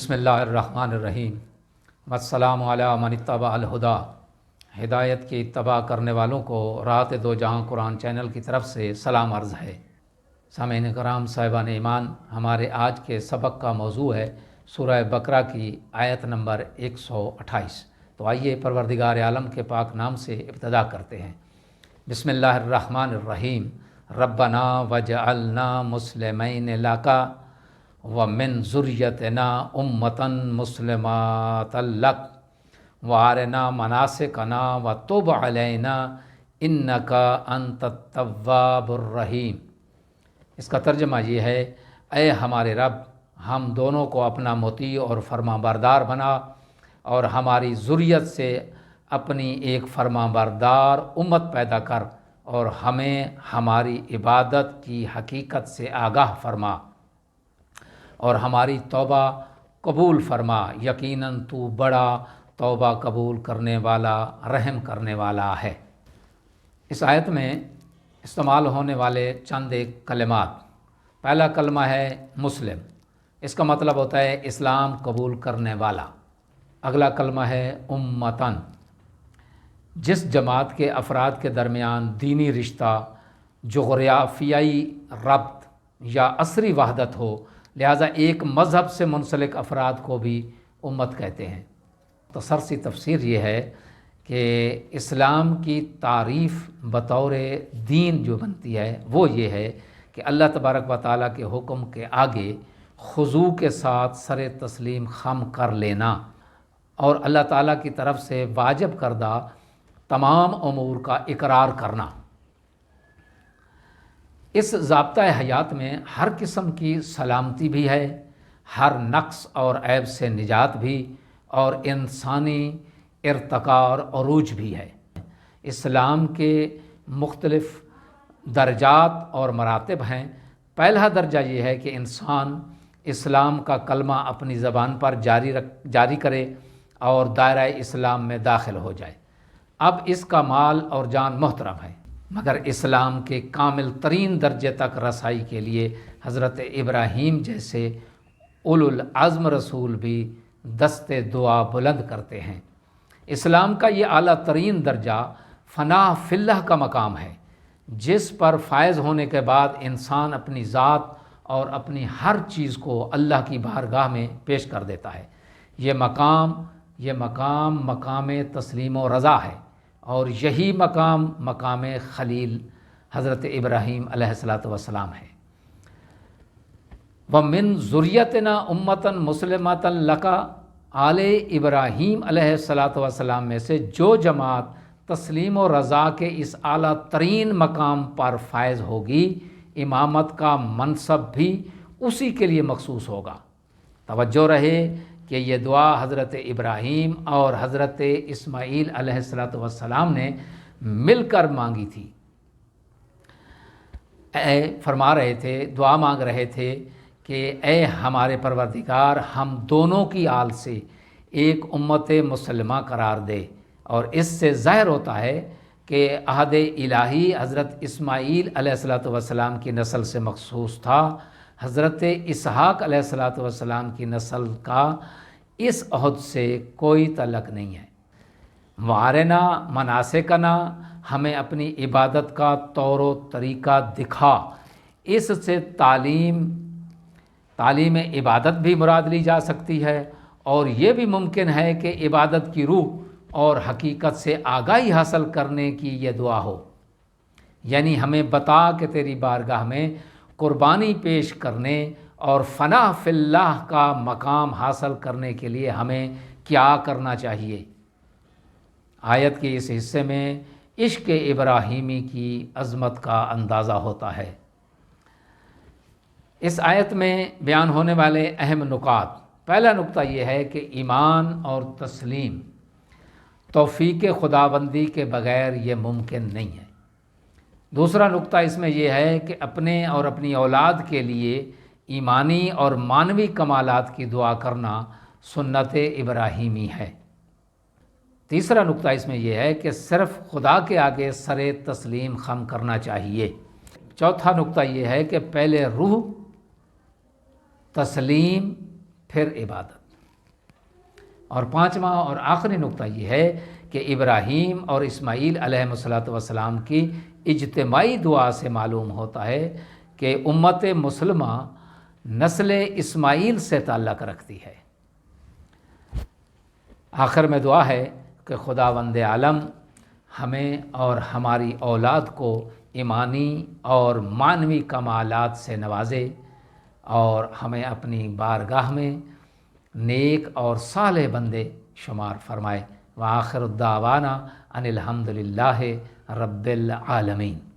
बिस्मिल्लाहिर्रहमानिर्रहीम। वस्सलामु अला मन इत्तबा अल हुदा। हिदायत की इत्तबा करने वालों को रात दो जहां कुरान चैनल की तरफ से सलाम अर्ज़ है। सामीन कराम साहिबान ईमान, हमारे आज के सबक का मौजू है सूरह बकरा की आयत नंबर 128। तो आइए परवरदिगार आलम के पाक नाम से इब्तदा करते हैं। बिस्मिल्लाहिर्रहमानिर्रहीम। रब्बना वजअलना मुस्लिमैन लका व मिन ज़ुर्रियतिना उम्मतन मुस्लिमातन लक व अरिना मनासिकना व तुब अलैना इन्नका अंतत तव्वाबुर रहीम। इसका तर्जमा ये है, ऐ हमारे रब, हम दोनों को अपना मुती और फरमाबरदार बना और हमारी ज़ुर्रियत से अपनी एक फरमाबरदार उम्मत पैदा कर और हमें हमारी इबादत की हकीकत से आगाह फरमा और हमारी तौबा कबूल फरमा। यकीनन तू बड़ा तौबा कबूल करने वाला, रहम करने वाला है। इस आयत में इस्तेमाल होने वाले चंद एक कलिमात। पहला कलमा है मुस्लिम, इसका मतलब होता है इस्लाम कबूल करने वाला। अगला कलमा है उम्मतन, जिस जमात के अफराद के दरमियान दीनी रिश्ता, जोग्राफियाई रब्त या असरी वहदत हो, लिहाजा एक मज़हब से मुंसलिक अफराद को भी उम्मत कहते हैं। तो सरसी तफसीर ये है कि इस्लाम की तारीफ़ बतौर दीन जो बनती है वो ये है कि अल्लाह तबारक व तआला के हुक्म के आगे खुजू के साथ सर तस्लीम खम कर लेना और अल्लाह ताला की तरफ से वाजिब करदा तमाम उमूर का इकरार करना। इस ज़ाब्ता हयात में हर किस्म की सलामती भी है, हर नक्स और ऐब से निजात भी, और इंसानी इर्तका और अरूज भी है। इस्लाम के मुख्तलिफ़ दर्जात और मरातब हैं। पहला दर्जा ये है कि इंसान इस्लाम का कलमा अपनी ज़बान पर जारी करे और दायरा इस्लाम में दाखिल हो जाए। अब इसका माल और जान मुहतरम है, मगर इस्लाम के कामिल तरीन दर्जे तक रसाई के लिए हज़रत इब्राहीम जैसे उलुल अज़्म रसूल भी दस्ते दुआ बुलंद करते हैं। इस्लाम का ये आला तरीन दर्जा फ़नाह फ़िल्लाह का मकाम है, जिस पर फ़ायज़ होने के बाद इंसान अपनी ज़ात और अपनी हर चीज़ को अल्लाह की बारगाह में पेश कर देता है। ये मकाम मकाम तस्लीम व रज़ा है और यही मकाम खलील हज़रत इब्राहीम अलैहिस्सलातु वस्सलाम है। व मिन ज़ुर्रियतिना उम्मतन मुस्लिमातन लका, आले इब्राहीम अलैहिस्सलातु वस्सलाम में से जो जमात तस्लीम व रज़ा के इस आला तरीन मकाम पर फ़ायज़ होगी, इमामत का मनसब भी उसी के लिए मखसूस होगा। तवज्जो रहे कि ये दुआ हज़रत इब्राहीम और हज़रत इस्माईल अलैहिस्सलातु वस्सलाम ने मिलकर मांगी थी। फरमा रहे थे, दुआ मांग रहे थे कि ए हमारे परवरदिगार, हम दोनों की आल से एक उम्मत मुसलमा करार दे। और इससे ज़ाहिर होता है कि अहद इलाही हज़रत इस्माईल अलैहिस्सलातु वस्सलाम की नस्ल से मखसूस था। हज़रत इसहाक़ अलैहिस्सलातु वस्सलाम की नस्ल का इस अहद से कोई तल्लुक़ नहीं है। वारना मनासिकना, हमें अपनी इबादत का तौर तरीक़ा दिखा। इससे तालीम इबादत भी मुराद ली जा सकती है और ये भी मुमकिन है कि इबादत की रूह और हकीकत से आगाही हासिल करने की ये दुआ हो। यानी हमें बता कि तेरी बारगाह में कुर्बानी पेश करने और फ़नाह फ़िल्लाह का मकाम हासिल करने के लिए हमें क्या करना चाहिए। आयत के इस हिस्से में इश्क़ इब्राहीमी की अज़मत का अंदाज़ा होता है। इस आयत में बयान होने वाले अहम नुकात। पहला नुक्ता यह है कि ईमान और तस्लीम तौफ़ीक़ खुदाबंदी के बग़ैर ये मुमकिन नहीं है। दूसरा नुक्ता इसमें यह है कि अपने और अपनी औलाद के लिए ईमानी और मानवी कमालात की दुआ करना सुन्नत इब्राहीमी है। तीसरा नुक्ता इसमें यह है कि सिर्फ़ खुदा के आगे सरे तस्लीम खम करना चाहिए। चौथा नुक्ता यह है कि पहले रूह, तस्लीम, फिर इबादत। اور پانچواں اور آخری نقطہ یہ ہے کہ ابراہیم اور اسماعیل علیہ الصلوۃ والسلام کی اجتماعی دعا سے معلوم ہوتا ہے کہ امت مسلمہ نسل اسماعیل سے تعلق رکھتی ہے۔ آخر میں دعا ہے کہ خداوند عالم ہمیں اور ہماری اولاد کو ایمانی اور معنوی کمالات سے نوازے اور ہمیں اپنی بارگاہ میں نیک اور صالح بندے شمار فرمائے۔ وآخر الدعوانا ان الحمد للہ رب العالمین۔